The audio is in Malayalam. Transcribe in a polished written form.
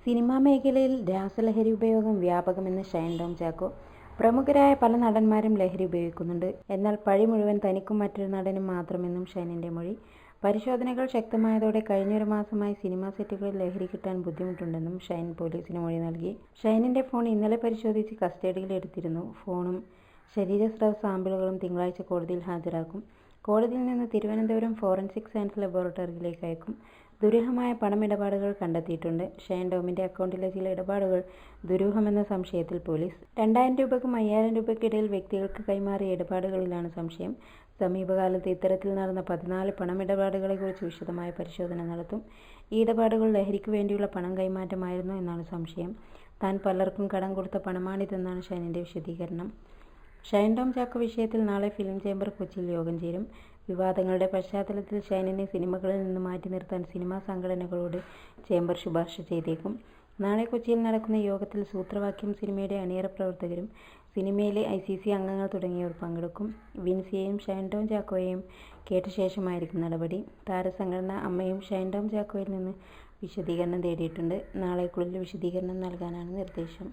സിനിമാ മേഖലയിൽ രാസലഹരി ഉപയോഗം വ്യാപകമെന്ന് ഷൈൻ ടോം ചാക്കോ. പ്രമുഖരായ പല നടന്മാരും ലഹരി ഉപയോഗിക്കുന്നുണ്ട്. എന്നാൽ പഴി മുഴുവൻ തനിക്കും മറ്റൊരു നടനും മാത്രമെന്നും ഷൈനിന്റെ മൊഴി. പരിശോധനകൾ ശക്തമായതോടെ കഴിഞ്ഞൊരു മാസമായി സിനിമാ സെറ്റുകളിൽ ലഹരി കിട്ടാൻ ബുദ്ധിമുട്ടുണ്ടെന്നും ഷൈൻ പോലീസിന് മൊഴി നൽകി. ഷൈനിന്റെ ഫോൺ ഇന്നലെ പരിശോധിച്ച് കസ്റ്റഡിയിൽ എടുത്തിരുന്നു. ഫോണും ശരീരസ്രവ സാമ്പിളുകളും തിങ്കളാഴ്ച കോടതിയിൽ ഹാജരാക്കും. കോടതിയിൽ നിന്ന് തിരുവനന്തപുരം ഫോറൻസിക് സയൻസ് ലബോറട്ടറിയിലേക്ക് അയക്കും. ദുരൂഹമായ പണമിടപാടുകൾ കണ്ടെത്തിയിട്ടുണ്ട്. ഷൈൻ ടോമിന്റെ അക്കൗണ്ടിലെ ചില ഇടപാടുകൾ ദുരൂഹമെന്ന സംശയത്തിൽ പോലീസ്. 2000 രൂപയ്ക്കും 5000 രൂപയ്ക്കിടയിൽ വ്യക്തികൾക്ക് കൈമാറിയ ഇടപാടുകളിലാണ് സംശയം. സമീപകാലത്ത് ഇത്തരത്തിൽ നടന്ന 14 പണമിടപാടുകളെക്കുറിച്ച് വിശദമായ പരിശോധന നടത്തും. ഈ ഇടപാടുകൾ ലഹരിക്കു വേണ്ടിയുള്ള പണം കൈമാറ്റമായിരുന്നോ എന്നാണ് സംശയം. താൻ പലർക്കും കടം കൊടുത്ത പണമാണിതെന്നാണ് ഷൈനിന്റെ വിശദീകരണം. ഷൈൻ ടോം ചാക്കോ വിഷയത്തിൽ നാളെ ഫിലിം ചേംബർ കൊച്ചിയിൽ യോഗം ചേരും. വിവാദങ്ങളുടെ പശ്ചാത്തലത്തിൽ ഷൈനിനെ സിനിമകളിൽ നിന്ന് മാറ്റി നിർത്താൻ സിനിമാ സംഘടനകളോട് ചേംബർ ശുപാർശ ചെയ്തേക്കും. നാളെ കൊച്ചിയിൽ നടക്കുന്ന യോഗത്തിൽ സൂത്രവാക്യം സിനിമയുടെ അണിയറ പ്രവർത്തകരും സിനിമയിലെ ICC അംഗങ്ങൾ തുടങ്ങിയവർ പങ്കെടുക്കും. വിൻസിയെയും ഷൈൻ ടോം ചാക്കോയെയും കേട്ട ശേഷമായിരിക്കും നടപടി. താരസംഘടന അമ്മയും ഷൈൻ ടോം ചാക്കോയിൽ നിന്ന് വിശദീകരണം തേടിയിട്ടുണ്ട്. നാളേക്കുള്ളിൽ വിശദീകരണം നൽകാനാണ് നിർദ്ദേശം.